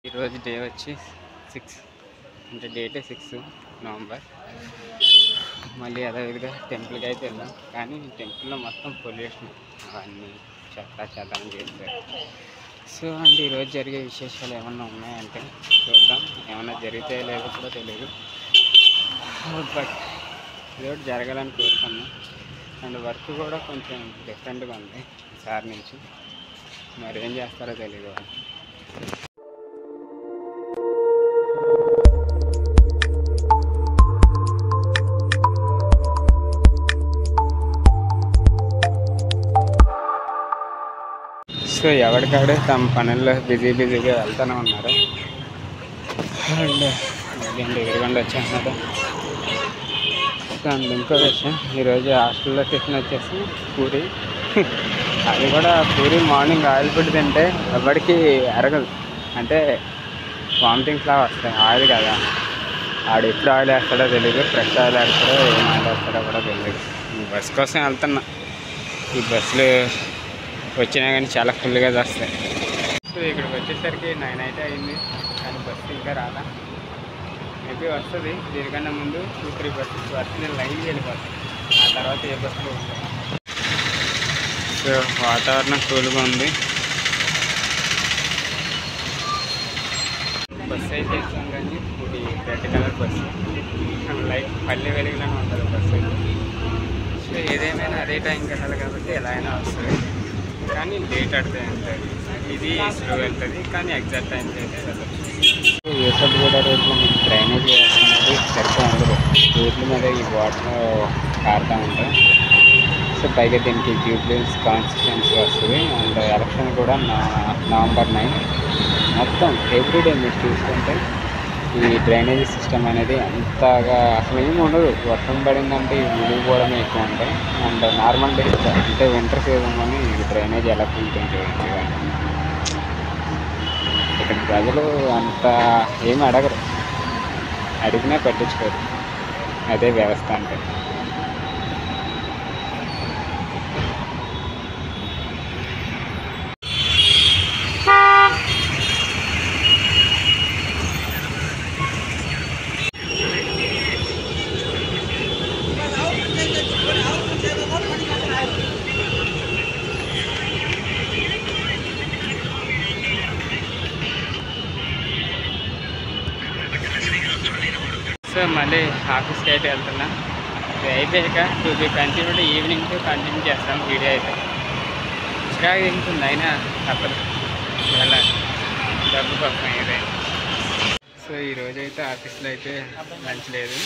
ఈరోజు డే వచ్చి 6 అంటే డేటే 6 నవంబర్. మళ్ళీ అదేవిధంగా టెంపుల్కి అయితే వెళ్ళాం, కానీ టెంపుల్లో మొత్తం పొల్యూషన్ అవన్నీ చెత్తం చేస్తారు. సో అంటే ఈరోజు జరిగే విశేషాలు ఏమన్నా ఉన్నాయంటే చూద్దాం, ఏమన్నా జరిగితే లేదో కూడా తెలియదు. బట్ ఇదొకటి జరగాలని కోరుకున్నాం. అండ్ వర్క్ కూడా కొంచెం డిఫరెంట్గా ఉంది ఈసారి నుంచి, మరి ఏం చేస్తారో తెలియదు వాళ్ళు. సో ఎవరికాడే తమ పనుల్లో బిజీగా వెళ్తూనే ఉన్నారు. అండ్ ఎదురుగండి వచ్చేస్తున్నారు. సో అండ్ ఇంకో విషయం, ఈరోజు హాస్టల్లో టిఫిన్ వచ్చేసి పూరి. అది కూడా పూరి మార్నింగ్ ఆయిల్ ఫుడ్ తింటే ఎవరికి అరగదు, అంటే వామిటింగ్స్ లాగా వస్తాయి. ఆయిల్ కదా, ఆడు ఎప్పుడు ఆయిల్ వేస్తాడో తెలియదు, ఫ్రెష్ ఆయిల్ వేస్తాడో ఏం ఆయిల్ వేస్తాడో కూడా తెలియదు. ఈ బస్ కోసం వెళ్తున్నా. ఈ బస్సులు వచ్చినా కానీ చాలా ఫుల్గా వస్తాయి. సో ఇక్కడికి వచ్చేసరికి 9 అయితే అయింది, కానీ బస్సు ఇంకా రాలా. మేబీ వస్తుంది, దీనికన్నా ముందు 2-3 బస్సెస్ వస్తుంది, లైన్కి వెళ్ళిపోతాయి. ఆ తర్వాత ఏ బస్సులో ఉంటాయి. సో వాతావరణం కూల్గా ఉంది. బస్సు అయితే ఇస్తాం, కానీ ఇది రెడ్ కలర్ బస్సు, లైక్ పల్లె వెలుగులోనే ఉంటుంది బస్సు. సో ఏదేమైనా అదే టైంకి వెళ్ళాలి కాబట్టి ఎలా అయినా వస్తుంది, కానీ లేట్ అడితే ఉంటుంది. ఇది స్లో వెళ్తుంది, కానీ ఎగ్జాక్ట్ టైంకి అయితే వెళ్ళదు. వేసవి కూడా రోడ్లో మీకు డ్రైనేజ్ వేస్తున్నది సరిగ్గా ఉండదు, రోడ్ల మీద ఈ వాటర్ కారుతూ ఉంటాయి. సో పైగా దీనికి జూబ్లీహిల్స్ కాన్స్టిట్యుయెన్సీ వస్తుంది. అండ్ ఎలక్షన్ కూడా నవంబర్ 9. మొత్తం ఎవ్రీడే మీరు చూసుకుంటే ఈ డ్రైనేజీ సిస్టమ్ అనేది అంతగా అసలు ఏమి ఉండదు. వర్షం పడిందంటే మునిగిపోవడమే ఎక్కువ ఉంటాయి. అండ్ నార్మల్ డేస్ అంటే వింటర్ సీజన్లోని ఈ డ్రైనేజ్ ఎలా కూలుతుంది చూడండి. ఇక్కడ ప్రజలు అంత ఏమి అడగరు, అడిగినా పట్టించుకోరు. అదే వ్యవస్థ అంటే. సో మళ్ళీ ఆఫీస్కి అయితే వెళ్తున్నా. ఇది అయిపోయాక కంటిన్యూ ఈవినింగ్ కంటిన్యూ చేస్తాం వీడియో అయితే. చిరాకు తింటుంది, అయినా తప్పదు, వెళ్ళాలి, డబ్బు కోసం ఇదే. సో ఈరోజు అయితే ఆఫీస్లో అయితే లంచ్ లేదు,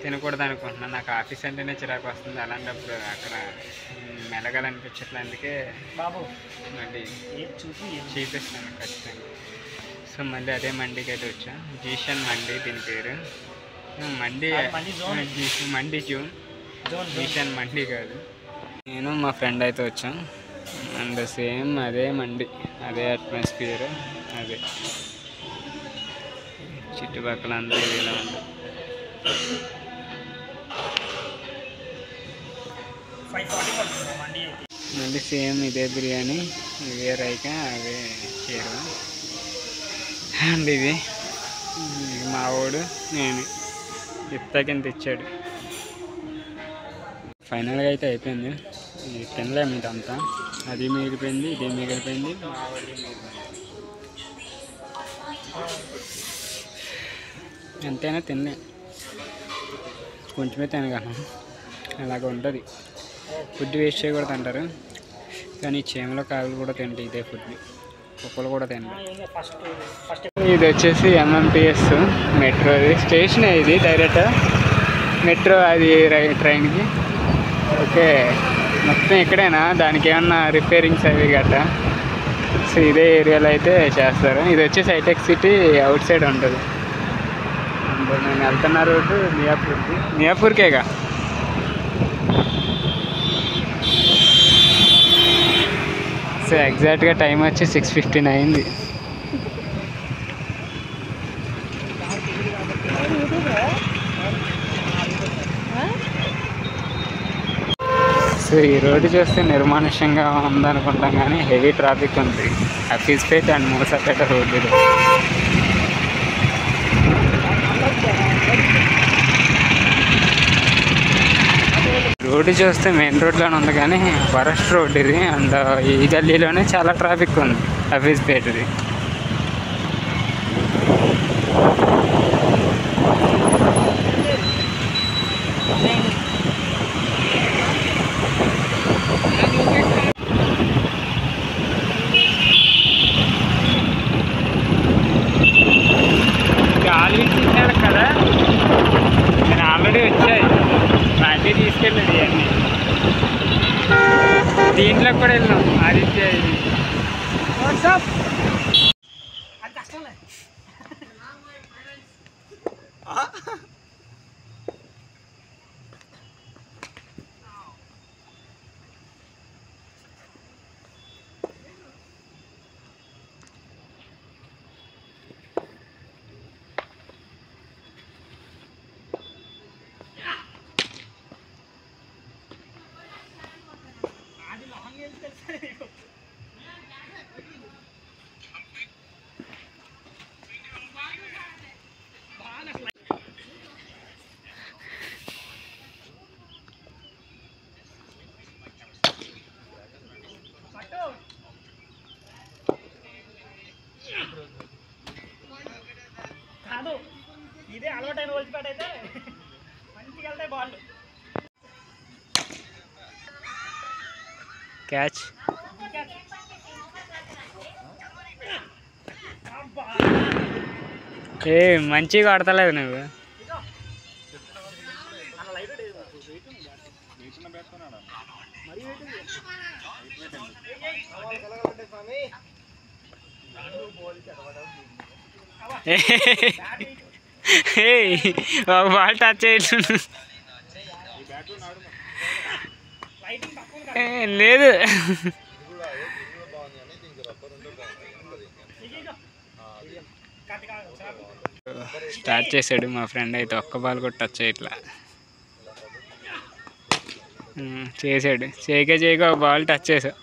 తినకూడదు అనుకుంటున్నాను. నాకు ఆఫీస్ అంటేనే చిరాకు వస్తుంది. అలాంటప్పుడు అక్కడ మెలగాలనిపించట్లే, అందుకే మళ్ళీ చూపిస్తాను ఖచ్చితంగా. సో మళ్ళీ అదే మండీకి అయితే వచ్చాం, జీషన్ మండీ దీని పేరు. మండీ మండీ జీషన్ మండీ కాదు. నేను మా ఫ్రెండ్ అయితే వచ్చాం, అండ్ సేమ్ అదే మండీ, అదే అట్మాస్ఫియర్, అదే చుట్టుపక్కల అందరూ ఇలా ఉంది. మళ్ళీ సేమ్ ఇదే బిర్యానీ, ఇదే రైక, అదే చీర. అండ్ ఇది మా వాడు నేను ఇప్పకింత ఇచ్చాడు. ఫైనల్గా అయితే అయిపోయింది. తినలేము ఇదంతా, అది మిగిలిపోయింది, ఇది మిగిలిపోయింది, మా వాడి మిగిలిపోయింది. ఎంతైనా తినలే, కొంచెమే తినగలను. అలాగ ఉంటుంది. ఫుడ్ వేస్ట్ చేయకూడదు అంటారు, కానీ చీమలో కాయలు కూడా తింటాయి ఇదే ఫుడ్ని, కుక్కలు కూడా తింటాయి. ఇది వచ్చేసి MMTS మెట్రో స్టేషన్. ఇది డైరెక్ట్ మెట్రో, అది ట్రైన్కి. ఓకే, మొత్తం ఇక్కడేనా, దానికి ఏమన్నా రిపేరింగ్స్ అవి గట్రా. సో ఇదే ఏరియాలో అయితే చేస్తారు. ఇది వచ్చేసి హైటెక్ సిటీ అవుట్ సైడ్ ఉంటుంది. నేను వెళ్తున్న రోడ్డు మియాపూర్కేగా. సో ఎగ్జాక్ట్గా టైం వచ్చి 6:15 అయింది. సో సో ఈ రోడ్డు చూస్తే నిర్మానుష్యంగా ఉందనుకుంటాం కానీ హెవీ ట్రాఫిక్ ఉంది Hafeezpet and Moosapet road. Road చూస్తే మెయిన్ రోడ్లోనే ఉంది కానీ ఫారెస్ట్ రోడ్ ఇది. అండ్ ఈ గల్లీలోనే చాలా ట్రాఫిక్ ఉంది హఫీజ్పేటది. ఆలోచించాడు కదా, నేను ఆల్రెడీ వచ్చాయి మళ్ళీ తీసుకెళ్ళాడు ఇవన్నీ. దీంట్లో కూడా వెళ్ళాం ఆదిత్య. ఇదే అలవాటైన ఓల్చిపేట అయితే మంచిగా వెళ్తాయి బాల్. క్యాచ్ ఏ మంచిగా ఆడతలేదు నువ్వు. ఒక బాల్ టచ్ చేయొచ్చు లేదు. స్టార్ట్ చేసాడు మా ఫ్రెండ్ అయితే, ఒక్క బాల్ కూడా టచ్ చేయట్లా. చేసాడు, చేయక ఒక బాల్ టచ్ చేసావు.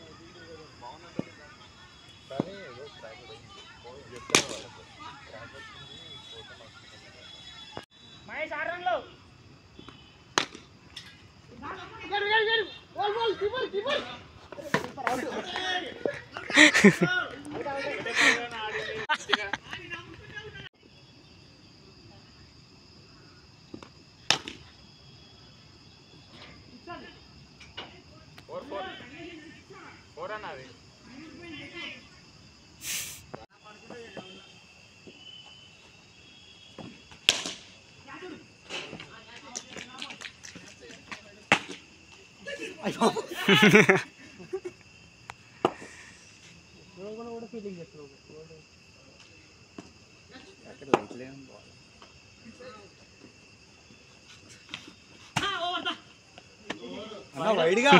వైడ్గా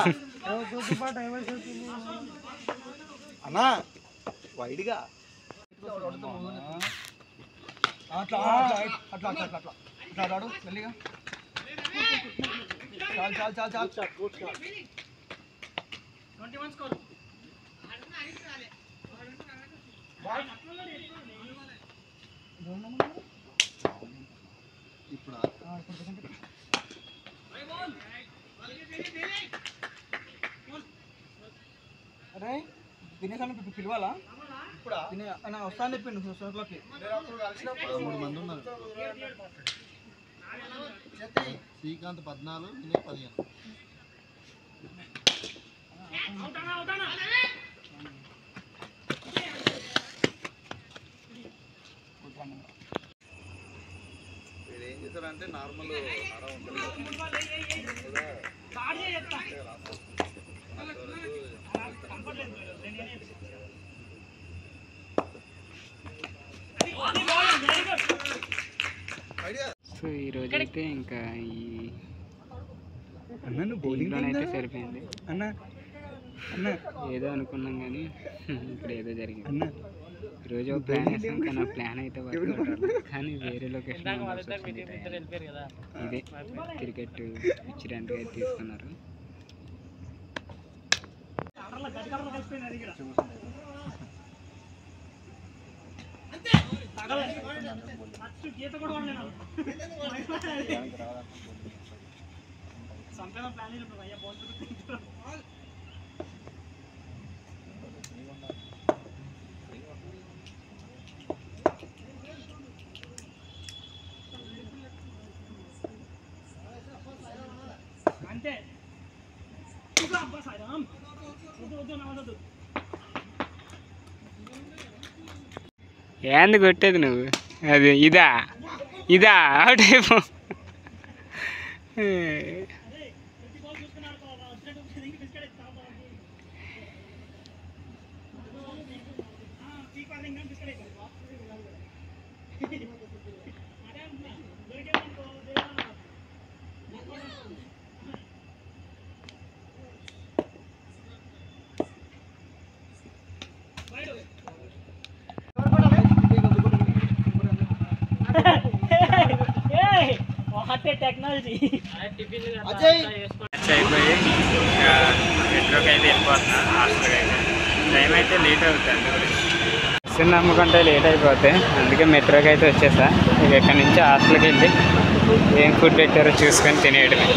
అన్నా వైడ్గా అట్లా అట్లా అట్లా అట్లా అట్లా అట్లా రాడు మెల్లిగా. చాలు చాలు చాలు చాలు 21 స్కోర్. ఇప్పుడు అరే తినేసాను పిలవాలా? ఇప్పుడు వస్తాను చెప్పిండు 6 o'clockకి. 3 మంది ఉన్నారు. శ్రీకాంత్ 14, 15. ఏం చేస్తారంటే నార్మల్ సో ఈరోజు అయితే ఇంకా ఈ బౌలింగ్ అయితే సరిపోయింది అన్న అన్న ఏదో అనుకున్నాం కానీ ఇప్పుడు ఏదో జరిగింది. ఈరోజు ప్లాన్ వేసాం కానీ ఆ ప్లాన్ అయితే వర్క్ కానీ వేరే లొకేషన్ ఇదే క్రికెట్ పిచ్ రెంట్గా అయితే తీసుకున్నారు. ఏంది కొట్టేది నువ్వు? అది ఇదా ఇదా అవుట్ అయిపో. టెక్నాలజీ అయిపోయి మెట్రోకి అయితే వెళ్ళిపోతున్నా. హాస్టల్కి అయితే టైం అయితే లేట్ అవుతుంది. చిన్న నమ్ముకుంటే లేట్ అయిపోతాయి, అందుకే మెట్రోకి అయితే వచ్చేసా. ఇక ఇక్కడ నుంచి హాస్టల్కి వెళ్ళి ఏం ఫుడ్ పెట్టారో చూసుకొని తినేయడమే.